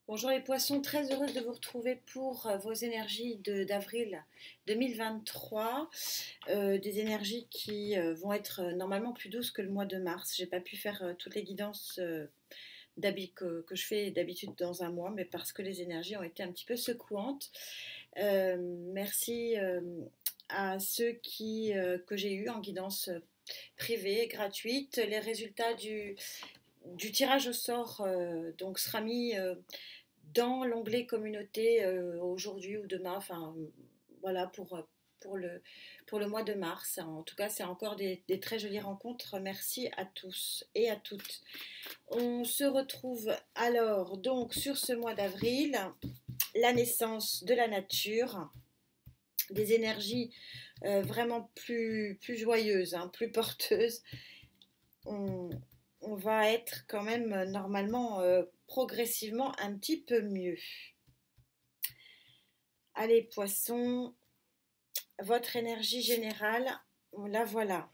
Bonjour les poissons, très heureuse de vous retrouver pour vos énergies d'avril 2023. Des énergies qui vont être normalement plus douces que le mois de mars. J'ai pas pu faire toutes les guidances que je fais d'habitude dans un mois, mais parce que les énergies ont été un petit peu secouantes. Merci à ceux que j'ai eu en guidance privée, gratuite. Les résultats du tirage au sort donc sera mis dans l'onglet communauté aujourd'hui ou demain, enfin voilà pour le mois de mars. En tout cas, c'est encore des très jolies rencontres. Merci à tous et à toutes. On se retrouve alors donc sur ce mois d'avril, la naissance de la nature, des énergies vraiment plus joyeuses, hein, plus porteuses. On, on va être quand même normalement progressivement un petit peu mieux. Allez, poisson, votre énergie générale, la voilà.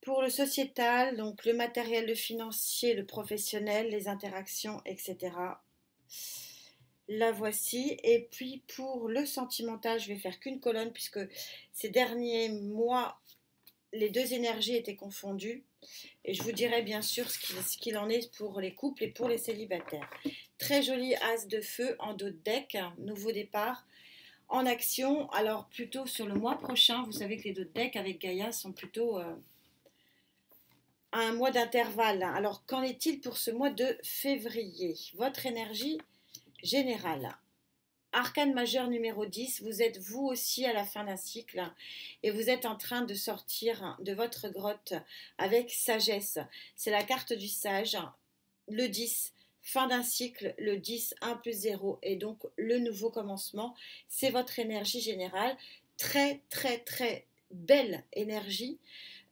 Pour le sociétal, donc le matériel, le financier, le professionnel, les interactions, etc. La voici. Et puis pour le sentimental, je vais faire qu'une colonne puisque ces derniers mois, les deux énergies étaient confondues. Et je vous dirai bien sûr ce qu'il en est pour les couples et pour les célibataires. Très joli as de feu en dos de deck, nouveau départ en action. Alors plutôt sur le mois prochain, vous savez que les deux decks avec Gaïa sont plutôt à un mois d'intervalle. Alors qu'en est-il pour ce mois de février? Votre énergie générale. Arcane majeur numéro 10, vous êtes vous aussi à la fin d'un cycle et vous êtes en train de sortir de votre grotte avec sagesse. C'est la carte du sage, le 10, fin d'un cycle, le 10, 1 plus 0 et donc le nouveau commencement. C'est votre énergie générale. Très très très belle énergie.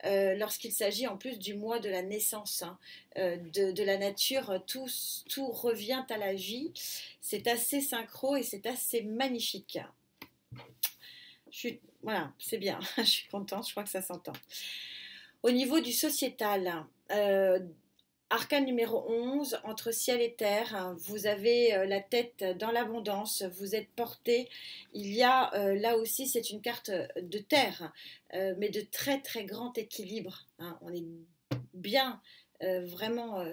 Lorsqu'il s'agit en plus du mois de la naissance, hein, de la nature, tout revient à la vie. C'est assez synchro et c'est assez magnifique. Voilà, c'est bien, je suis contente, je crois que ça s'entend. Au niveau du sociétal, arcane numéro 11, entre ciel et terre, vous avez la tête dans l'abondance, vous êtes porté. Il y a, là aussi, c'est une carte de terre, mais de très très grand équilibre, hein. On est bien, vraiment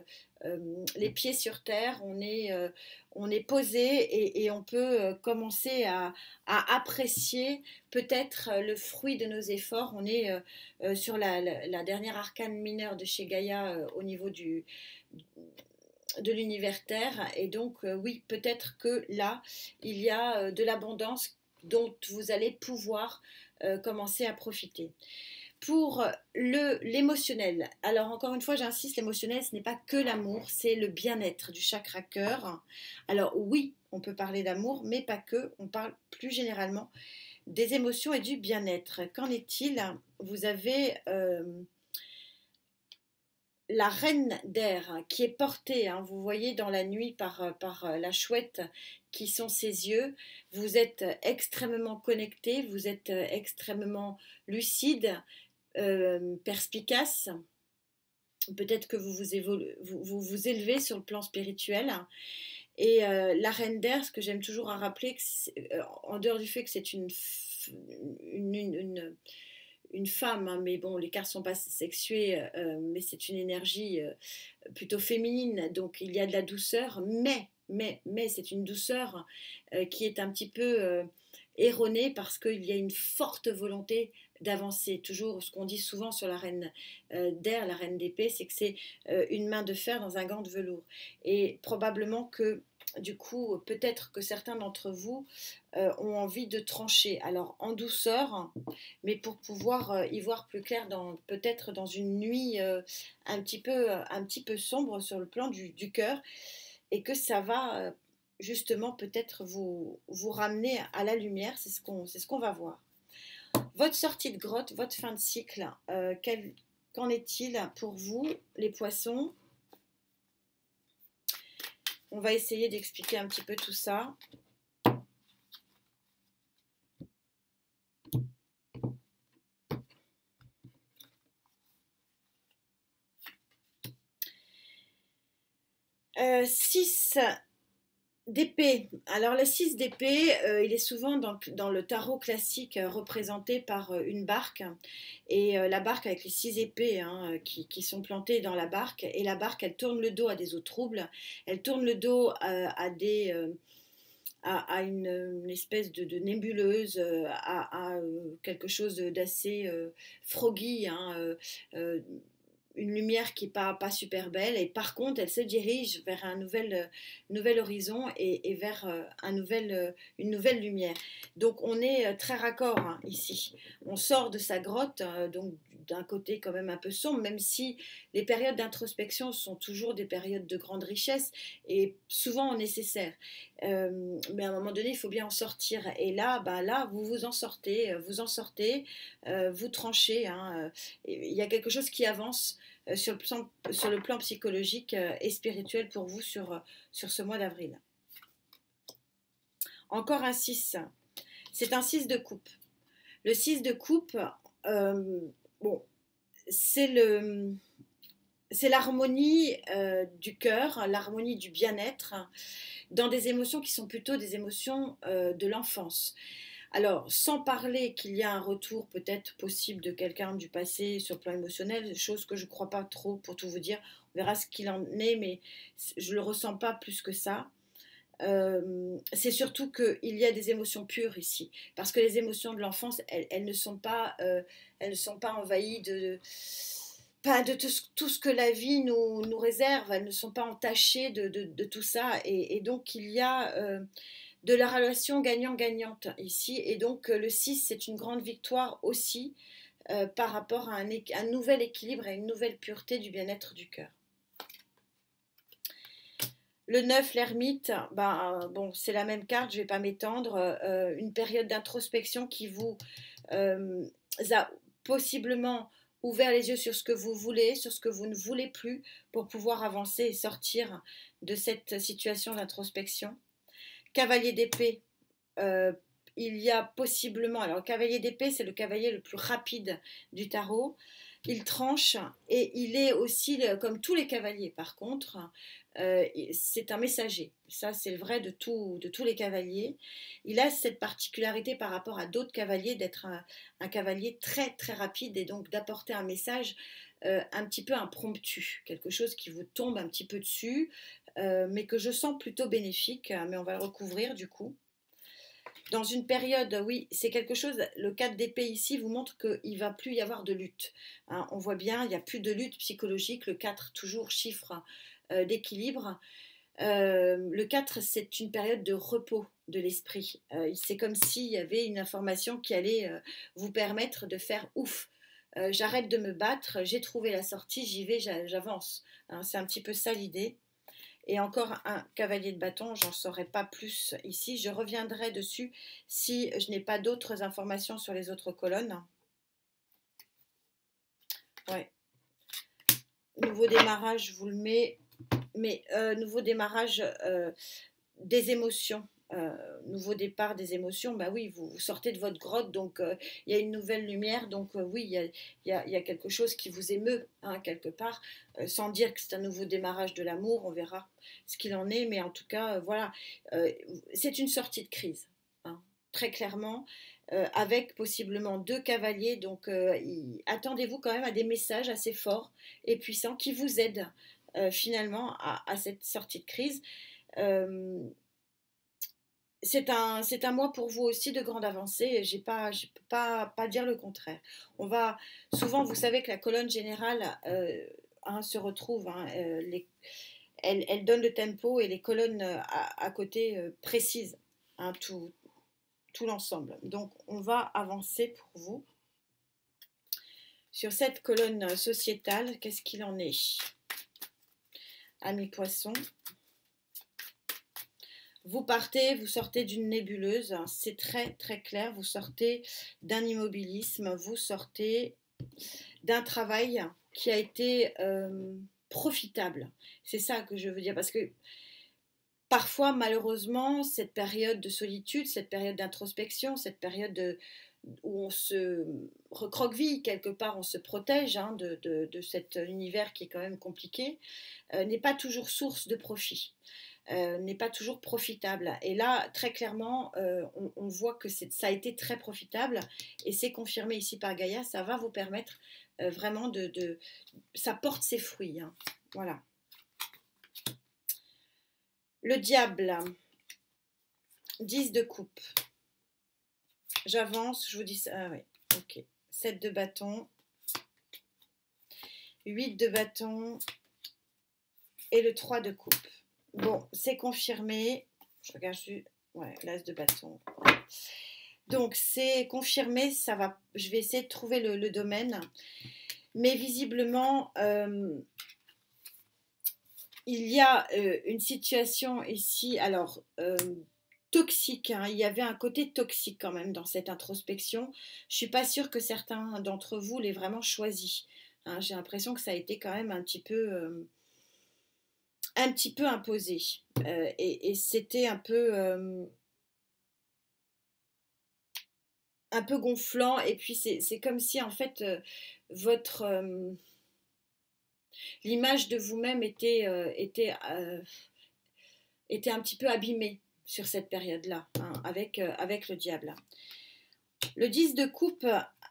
les pieds sur terre, on est posé et on peut commencer à apprécier peut-être le fruit de nos efforts. On est sur la dernière arcane mineure de chez Gaïa au niveau de l'univers Terre. Et donc, oui, peut-être que là, il y a de l'abondance dont vous allez pouvoir commencer à profiter. Pour l'émotionnel, alors encore une fois, j'insiste, l'émotionnel, ce n'est pas que l'amour, c'est le bien-être du chakra cœur. Alors oui, on peut parler d'amour, mais pas que, on parle plus généralement des émotions et du bien-être. Qu'en est-il? Vous avez la reine d'air qui est portée, hein, vous voyez dans la nuit par la chouette qui sont ses yeux. Vous êtes extrêmement connecté, vous êtes extrêmement lucide, perspicace. Peut-être que vous élevez sur le plan spirituel. Et la reine d'air, ce que j'aime toujours à rappeler, en dehors du fait que c'est une femme, hein, mais bon, les cartes ne sont pas sexuées, mais c'est une énergie plutôt féminine, donc il y a de la douceur, mais c'est une douceur qui est un petit peu erronée parce qu'il y a une forte volonté d'avancer. Toujours ce qu'on dit souvent sur la reine d'air, la reine d'épée, c'est que c'est une main de fer dans un gant de velours. Et probablement que du coup, peut-être que certains d'entre vous ont envie de trancher. Alors en douceur, mais pour pouvoir y voir plus clair peut-être dans une nuit un petit peu sombre sur le plan du cœur, et que ça va justement peut-être vous ramener à la lumière. C'est ce qu'on va voir. Votre sortie de grotte, votre fin de cycle, qu'en est-il pour vous, les poissons? On va essayer d'expliquer un petit peu tout ça. 6 d'épée. Alors le 6 d'épée, il est souvent dans le tarot classique représenté par une barque. Et la barque avec les 6 épées hein, qui sont plantées dans la barque. Et la barque, elle tourne le dos à des eaux troubles. Elle tourne le dos à une espèce de nébuleuse, quelque chose d'assez froggy, hein, une lumière qui n'est pas super belle, et par contre elle se dirige vers un nouvel horizon et vers une nouvelle lumière. Donc on est très raccord hein, ici. On sort de sa grotte, donc d'un côté quand même un peu sombre, même si les périodes d'introspection sont toujours des périodes de grande richesse et souvent nécessaires. Mais à un moment donné, il faut bien en sortir. Et là, là vous en sortez, vous tranchez. Hein, il y a quelque chose qui avance sur le plan psychologique et spirituel pour vous sur ce mois d'avril. Encore un 6. C'est un 6 de coupe. Le 6 de coupe, bon, c'est l'harmonie du cœur, l'harmonie du bien-être, dans des émotions qui sont plutôt des émotions de l'enfance. Alors, sans parler qu'il y a un retour peut-être possible de quelqu'un du passé sur le plan émotionnel, chose que je ne crois pas trop pour tout vous dire, on verra ce qu'il en est, mais je ne le ressens pas plus que ça. C'est surtout qu'il y a des émotions pures ici, parce que les émotions de l'enfance, elles ne sont pas envahies de tout ce que la vie nous réserve, elles ne sont pas entachées de tout ça, et donc il y a de la relation gagnant-gagnante ici, et donc le 6 c'est une grande victoire aussi par rapport à un nouvel équilibre et une nouvelle pureté du bien-être du cœur. Le 9, l'ermite, bon, c'est la même carte, je ne vais pas m'étendre. Une période d'introspection qui vous a possiblement ouvert les yeux sur ce que vous voulez, sur ce que vous ne voulez plus, pour pouvoir avancer et sortir de cette situation d'introspection. Cavalier d'épée, il y a possiblement... Alors, le cavalier d'épée, c'est le cavalier le plus rapide du tarot. Il tranche et il est aussi, comme tous les cavaliers par contre, c'est un messager. Ça, c'est vrai de tous les cavaliers. Il a cette particularité par rapport à d'autres cavaliers d'être un cavalier très très rapide et donc d'apporter un message un petit peu impromptu, quelque chose qui vous tombe un petit peu dessus, mais que je sens plutôt bénéfique, mais on va le recouvrir du coup. Dans une période, oui, c'est quelque chose, le 4 d'épée ici vous montre qu'il ne va plus y avoir de lutte. Hein, on voit bien, il n'y a plus de lutte psychologique, le 4 toujours chiffre d'équilibre. Le 4 c'est une période de repos de l'esprit. C'est comme s'il y avait une information qui allait vous permettre de faire ouf. J'arrête de me battre, j'ai trouvé la sortie, j'y vais, j'avance. Hein, c'est un petit peu ça l'idée. Et encore un cavalier de bâton, j'en saurai pas plus ici. Je reviendrai dessus si je n'ai pas d'autres informations sur les autres colonnes. Ouais. Nouveau démarrage, je vous le mets. Mais nouveau démarrage des émotions. Nouveau départ des émotions, bah oui, vous sortez de votre grotte, donc il y a une nouvelle lumière, donc oui, il y a quelque chose qui vous émeut, hein, quelque part, sans dire que c'est un nouveau démarrage de l'amour, on verra ce qu'il en est, mais en tout cas, voilà, c'est une sortie de crise, hein, très clairement, avec possiblement 2 cavaliers, donc attendez-vous quand même à des messages assez forts et puissants qui vous aident finalement à cette sortie de crise. C'est un mois pour vous aussi de grande avancée, je ne peux pas dire le contraire. On va souvent, vous savez que la colonne générale hein, se retrouve, hein, elle donne le tempo et les colonnes à côté précisent hein, tout l'ensemble. Donc on va avancer pour vous. Sur cette colonne sociétale, qu'est-ce qu'il en est? Amis poissons. Vous partez, vous sortez d'une nébuleuse, c'est très très clair, vous sortez d'un immobilisme, vous sortez d'un travail qui a été profitable. C'est ça que je veux dire, parce que parfois, malheureusement, cette période de solitude, cette période d'introspection, cette période où on se recroqueville quelque part, on se protège hein, de cet univers qui est quand même compliqué, n'est pas toujours source de profit. N'est pas toujours profitable. Et là, très clairement, on voit que ça a été très profitable et c'est confirmé ici par Gaïa. Ça va vous permettre vraiment ça porte ses fruits. Hein. Voilà. Le diable, 10 de coupe. J'avance, je vous dis ça. Ah oui, ok. 7 de bâton, 8 de bâton et le 3 de coupe. Bon, c'est confirmé. Je regarde juste. Ouais, l'as de bâton. Donc, c'est confirmé. Ça va. Je vais essayer de trouver le domaine. Mais visiblement, il y a une situation ici. Alors, toxique. Hein. Il y avait un côté toxique quand même dans cette introspection. Je ne suis pas sûre que certains d'entre vous l'aient vraiment choisi. Hein. J'ai l'impression que ça a été quand même un petit peu imposé. Et c'était un peu gonflant. Et puis c'est comme si en fait votre l'image de vous-même était un petit peu abîmée sur cette période-là, hein, avec le diable. Le 10 de coupe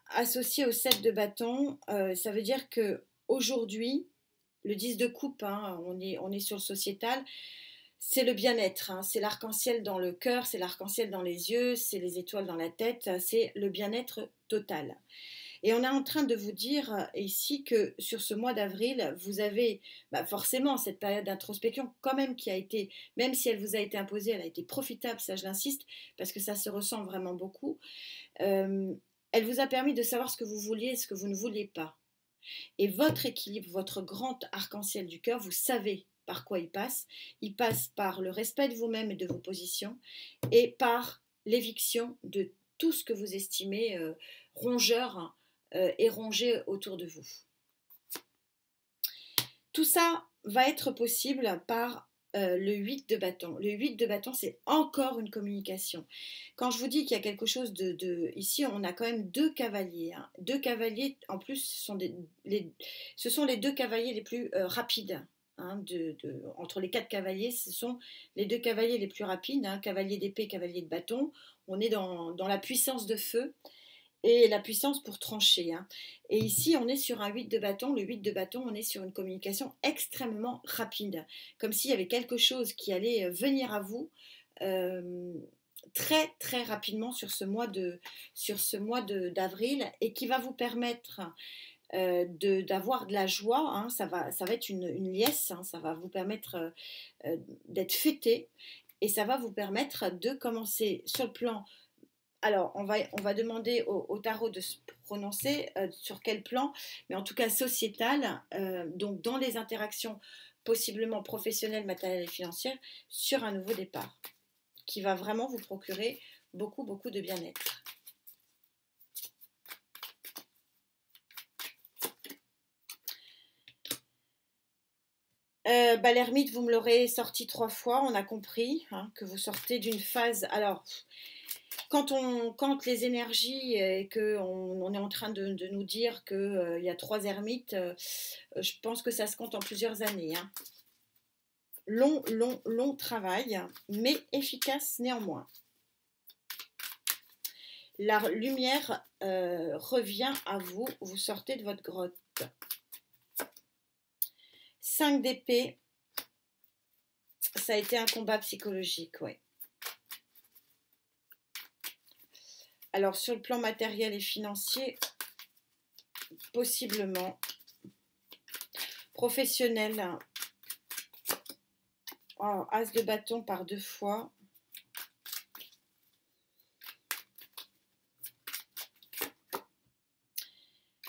associé au 7 de bâton, ça veut dire que aujourd'hui, le 10 de coupe, hein, on est sur le sociétal, c'est le bien-être, hein, c'est l'arc-en-ciel dans le cœur, c'est l'arc-en-ciel dans les yeux, c'est les étoiles dans la tête, c'est le bien-être total. Et on est en train de vous dire ici que sur ce mois d'avril, vous avez forcément cette période d'introspection quand même qui a été, même si elle vous a été imposée, elle a été profitable, ça je l'insiste, parce que ça se ressent vraiment beaucoup. Elle vous a permis de savoir ce que vous vouliez et ce que vous ne vouliez pas. Et votre équilibre, votre grand arc-en-ciel du cœur, vous savez par quoi il passe. Il passe par le respect de vous-même et de vos positions et par l'éviction de tout ce que vous estimez rongeur et rongé autour de vous. Tout ça va être possible par le 8 de bâton. Le 8 de bâton, c'est encore une communication. Quand je vous dis qu'il y a quelque chose Ici, on a quand même 2 cavaliers. Hein. 2 cavaliers, en plus, ce sont les 2 cavaliers les plus rapides. Hein, entre les 4 cavaliers, ce sont les 2 cavaliers les plus rapides. Hein, cavalier d'épée, cavalier de bâton. On est dans la puissance de feu. Et la puissance pour trancher. Hein. Et ici, on est sur un 8 de bâton. Le 8 de bâton, on est sur une communication extrêmement rapide. Comme s'il y avait quelque chose qui allait venir à vous très, très rapidement sur ce mois d'avril et qui va vous permettre d'avoir de la joie. Hein. Ça va être une liesse. Hein. Ça va vous permettre d'être fêté. Et ça va vous permettre de commencer sur le plan. Alors, on va demander au tarot de se prononcer sur quel plan, mais en tout cas sociétal, donc dans les interactions possiblement professionnelles, matérielles et financières, sur un nouveau départ, qui va vraiment vous procurer beaucoup, beaucoup de bien-être. L'ermite, vous me l'aurez sorti 3 fois, on a compris hein, que vous sortez d'une phase. Alors, quand les énergies et qu'on est en train de nous dire qu'il y a 3 ermites, je pense que ça se compte en plusieurs années. Hein. Long travail, mais efficace néanmoins. La lumière revient à vous, vous sortez de votre grotte. 5 d'épée, ça a été un combat psychologique, oui. Alors, sur le plan matériel et financier, possiblement. Professionnel. Oh, As de bâton par 2 fois.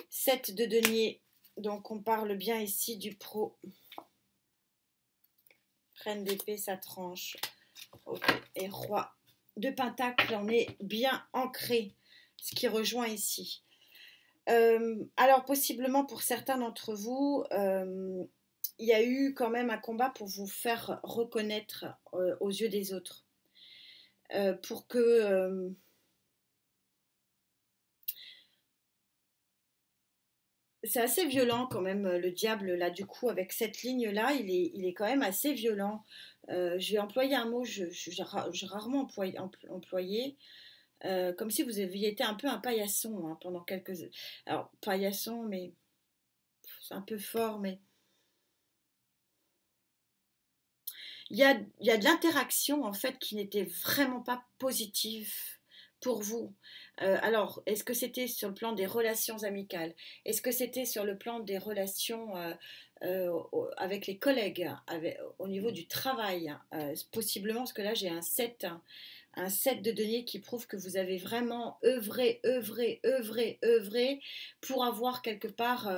Sept de denier. Donc, on parle bien ici du pro. Reine d'épée, ça tranche. Okay. Et roi de pentacle, on est bien ancré, ce qui rejoint ici. Alors possiblement pour certains d'entre vous, il y a eu quand même un combat pour vous faire reconnaître aux yeux des autres, pour que c'est assez violent quand même, le diable, là, du coup, avec cette ligne-là, il est quand même assez violent. Je vais employer un mot, j'ai rarement employé, comme si vous aviez été un peu un paillasson, hein, pendant quelques... Alors, paillasson, mais c'est un peu fort, mais il y a de l'interaction, en fait, qui n'était vraiment pas positive pour vous. Alors, est-ce que c'était sur le plan des relations amicales? Est-ce que c'était sur le plan des relations avec les collègues, au niveau du travail? Possiblement, parce que là, j'ai un set de données qui prouve que vous avez vraiment œuvré, œuvré, œuvré, œuvré pour avoir quelque part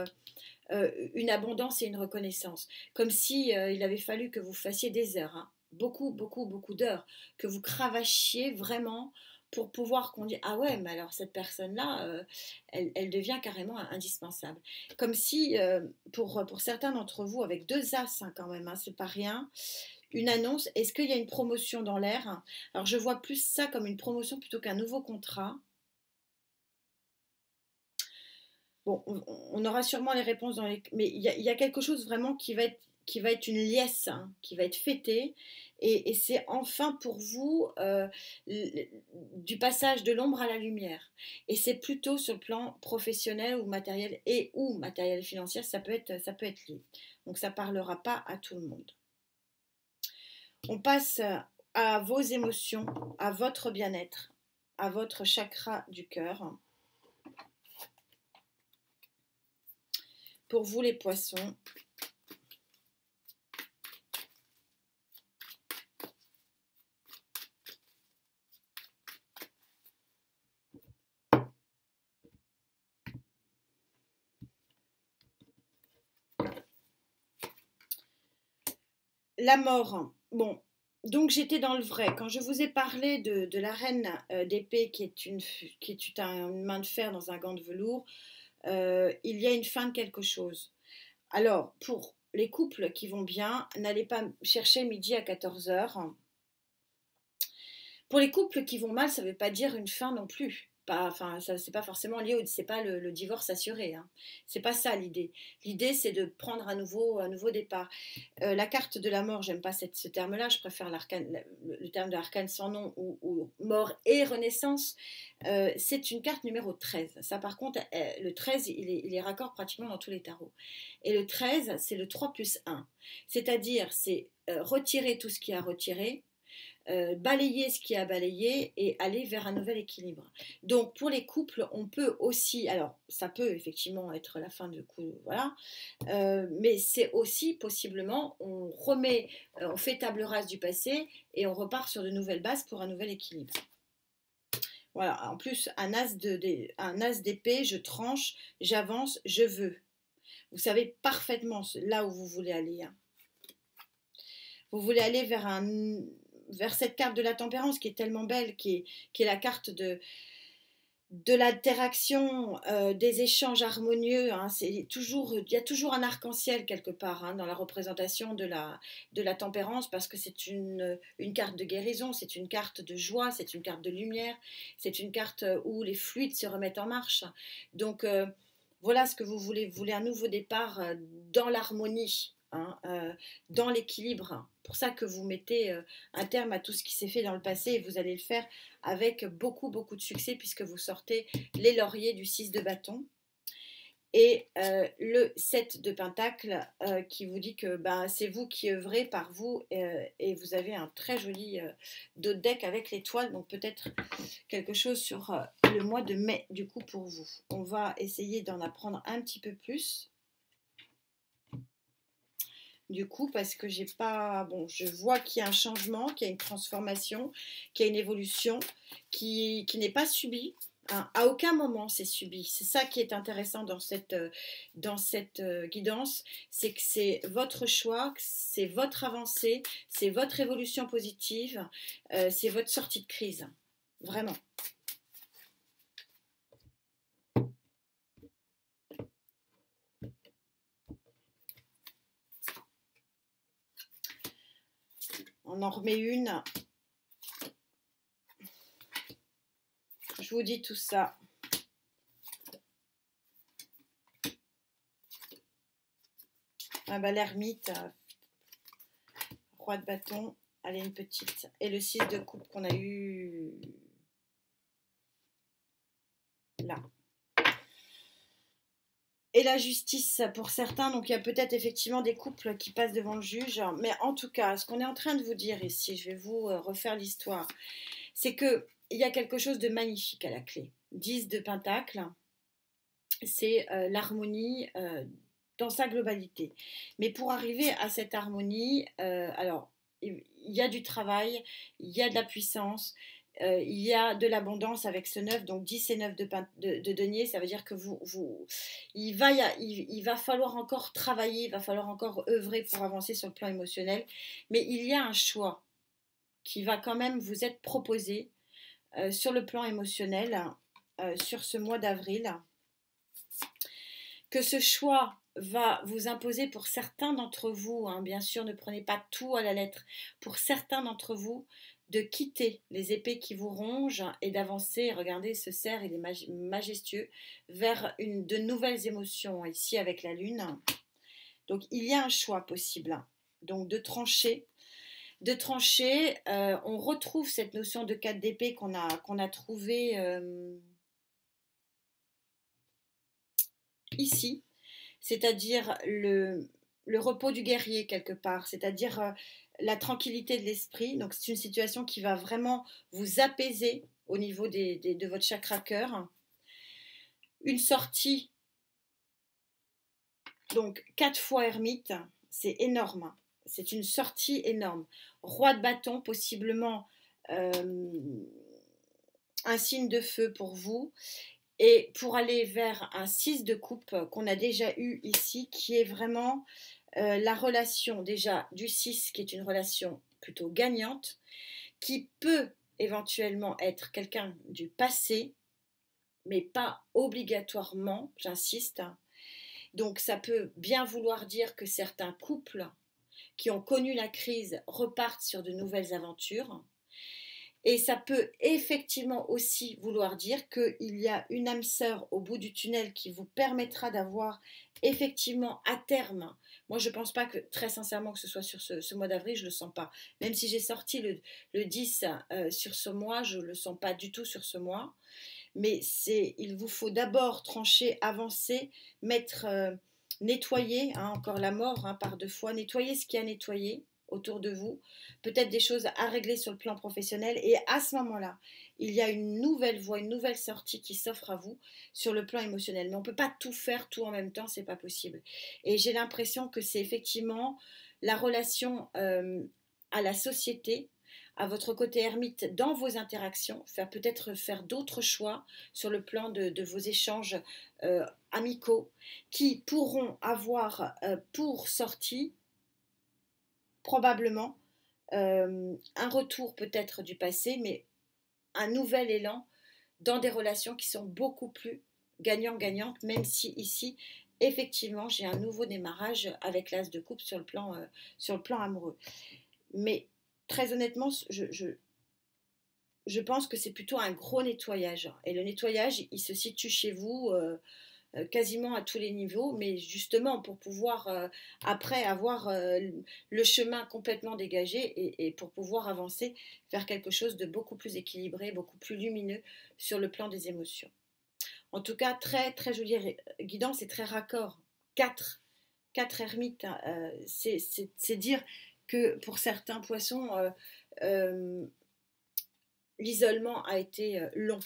une abondance et une reconnaissance. Comme si il avait fallu que vous fassiez des heures, hein, beaucoup, beaucoup, beaucoup d'heures, que vous cravachiez vraiment pour pouvoir qu'on dise ah ouais, mais alors cette personne-là, elle devient carrément indispensable. Comme si, pour certains d'entre vous, avec deux as, hein, quand même, hein, c'est pas rien, une annonce, est-ce qu'il y a une promotion dans l'air? Alors je vois plus ça comme une promotion plutôt qu'un nouveau contrat. Bon, on aura sûrement les réponses dans les... Mais il y a quelque chose vraiment qui va être une liesse, hein, qui va être fêtée. Et c'est enfin pour vous du passage de l'ombre à la lumière. Et c'est plutôt sur le plan professionnel ou matériel ou matériel financier, ça peut être lié. Donc ça ne parlera pas à tout le monde. On passe à vos émotions, à votre bien-être, à votre chakra du cœur. Pour vous les poissons, la mort. Bon, donc j'étais dans le vrai. Quand je vous ai parlé de la reine d'épée qui est une main de fer dans un gant de velours, il y a une fin de quelque chose. Alors, pour les couples qui vont bien, n'allez pas chercher midi à 14 heures. Pour les couples qui vont mal, ça ne veut pas dire une fin non plus. Pas, enfin, ça, c'est pas forcément lié, c'est pas le divorce assuré, hein. C'est pas ça l'idée. L'idée, c'est de prendre un nouveau départ. La carte de la mort, j'aime pas ce terme-là, je préfère le terme de l'arcane sans nom ou mort et renaissance. C'est une carte numéro 13. Ça, par contre, le 13, il est raccord pratiquement dans tous les tarots. Et le 13, c'est le 3 plus 1. C'est-à-dire, c'est retirer tout ce qui a retiré, balayer ce qui a balayé et aller vers un nouvel équilibre. Donc pour les couples, on peut aussi, alors ça peut effectivement être la fin de coup, voilà, mais c'est aussi possiblement, on fait table rase du passé et on repart sur de nouvelles bases pour un nouvel équilibre. Voilà, en plus un as d'épée, je tranche, j'avance, je veux. Vous savez parfaitement là où vous voulez aller, hein. Vous voulez aller vers cette carte de la tempérance qui est tellement belle, qui est la carte de l'interaction, des échanges harmonieux, hein. Il y a toujours un arc-en-ciel quelque part, hein, dans la représentation de la tempérance, parce que c'est une carte de guérison, c'est une carte de joie, c'est une carte de lumière, c'est une carte où les fluides se remettent en marche. Donc voilà ce que vous voulez. Vous voulez un nouveau départ dans l'harmonie, hein, dans l'équilibre. C'est pour ça que vous mettez un terme à tout ce qui s'est fait dans le passé et vous allez le faire avec beaucoup, beaucoup de succès puisque vous sortez les lauriers du 6 de bâton et le 7 de pentacle qui vous dit que ben, c'est vous qui œuvrez par vous et vous avez un très joli dos de deck avec l'étoile, donc peut-être quelque chose sur le mois de mai du coup pour vous. On va essayer d'en apprendre un petit peu plus. Du coup, parce que j'ai pas. Bon, je vois qu'il y a un changement, qu'il y a une transformation, qu'il y a une évolution qui n'est pas subie, hein. À aucun moment c'est subi. C'est ça qui est intéressant dans cette guidance, c'est que c'est votre choix, c'est votre avancée, c'est votre évolution positive, c'est votre sortie de crise. Vraiment. On en remet une. Je vous dis tout ça. Ah bah, l'ermite, roi de bâton, allez, une petite. Et le 6 de coupe qu'on a eu là. Et la justice pour certains, donc il y a peut-être effectivement des couples qui passent devant le juge, mais en tout cas, ce qu'on est en train de vous dire ici, je vais vous refaire l'histoire, c'est qu'il y a quelque chose de magnifique à la clé. 10 de Pentacle, c'est l'harmonie dans sa globalité. Mais pour arriver à cette harmonie, alors, il y a du travail, il y a de la puissance, il y a de l'abondance avec ce 9, donc 10 et 9 de denier, ça veut dire que il va falloir encore travailler, il va falloir encore œuvrer pour avancer sur le plan émotionnel, mais il y a un choix qui va quand même vous être proposé sur le plan émotionnel sur ce mois d'avril, que ce choix va vous imposer pour certains d'entre vous, hein, bien sûr ne prenez pas tout à la lettre, pour certains d'entre vous de quitter les épées qui vous rongent et d'avancer, regardez ce cerf il est majestueux, vers de nouvelles émotions ici avec la lune. Donc il y a un choix possible, donc de trancher. On retrouve cette notion de 4 d'épée qu'on a trouvée ici, c'est-à-dire le repos du guerrier quelque part, c'est-à-dire la tranquillité de l'esprit. Donc c'est une situation qui va vraiment vous apaiser au niveau de votre chakra cœur. Une sortie, donc 4 fois ermite, c'est énorme. C'est une sortie énorme. Roi de bâton, possiblement un signe de feu pour vous. Et pour aller vers un 6 de coupe qu'on a déjà eu ici, qui est vraiment la relation déjà du 6, qui est une relation plutôt gagnante, qui peut éventuellement être quelqu'un du passé, mais pas obligatoirement, j'insiste. Donc ça peut bien vouloir dire que certains couples qui ont connu la crise repartent sur de nouvelles aventures. Et ça peut effectivement aussi vouloir dire qu'il y a une âme sœur au bout du tunnel qui vous permettra d'avoir effectivement à terme. Moi, je ne pense pas que, très sincèrement, que ce soit sur ce mois d'avril, je ne le sens pas. Même si j'ai sorti le 10 sur ce mois, je ne le sens pas du tout sur ce mois. Mais il vous faut d'abord trancher, avancer, nettoyer, hein, encore la mort par 2 fois, nettoyer ce qui a nettoyé autour de vous, peut-être des choses à régler sur le plan professionnel, et à ce moment-là, il y a une nouvelle voie, une nouvelle sortie qui s'offre à vous sur le plan émotionnel. Mais on ne peut pas tout faire tout en même temps, c'est pas possible. Et j'ai l'impression que c'est effectivement la relation à la société, à votre côté ermite dans vos interactions, peut-être faire d'autres choix sur le plan de vos échanges amicaux qui pourront avoir pour sortie probablement un retour peut-être du passé, mais un nouvel élan dans des relations qui sont beaucoup plus gagnant-gagnantes, même si ici, effectivement, j'ai un nouveau démarrage avec l'as de coupe sur le plan amoureux. Mais très honnêtement, je pense que c'est plutôt un gros nettoyage. Et le nettoyage, il se situe chez vous quasiment à tous les niveaux, mais justement pour pouvoir après avoir le chemin complètement dégagé et pour pouvoir avancer vers quelque chose de beaucoup plus équilibré, beaucoup plus lumineux sur le plan des émotions. En tout cas, très très jolie guidance et très raccord. 4 ermites, c'est dire que pour certains poissons, l'isolement a été long.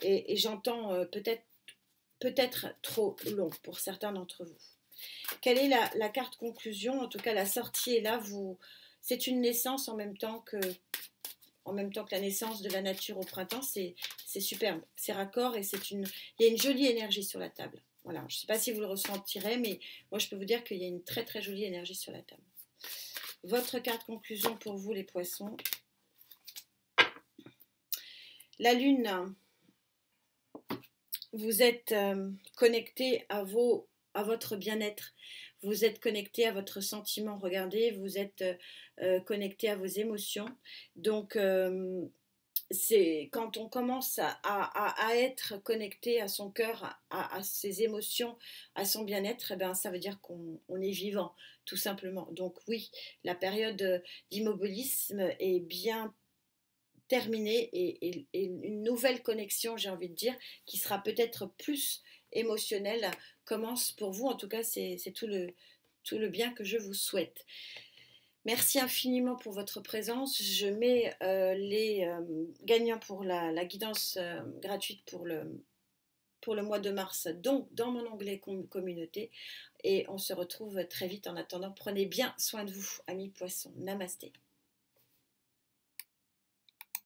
Et j'entends peut-être trop long pour certains d'entre vous. Quelle est la carte conclusion? En tout cas, la sortie est là. C'est une naissance en même temps que la naissance de la nature au printemps. C'est superbe, c'est raccord et il y a une jolie énergie sur la table. Voilà, je ne sais pas si vous le ressentirez, mais moi je peux vous dire qu'il y a une très très jolie énergie sur la table. Votre carte conclusion pour vous les poissons. La lune, vous êtes connecté à votre bien-être, vous êtes connecté à votre sentiment, regardez, vous êtes connecté à vos émotions. Donc c'est quand on commence à être connecté à son cœur, à ses émotions, à son bien-être, eh ben, ça veut dire qu'on est vivant, tout simplement. Donc oui, la période d'immobilisme est bien terminée et une nouvelle connexion, j'ai envie de dire, qui sera peut-être plus émotionnelle, commence pour vous. En tout cas, c'est tout le bien que je vous souhaite. Merci infiniment pour votre présence. Je mets les gagnants pour la guidance gratuite pour le mois de mars, donc dans mon onglet communauté. Et on se retrouve très vite. En attendant, prenez bien soin de vous, amis poissons. Namasté.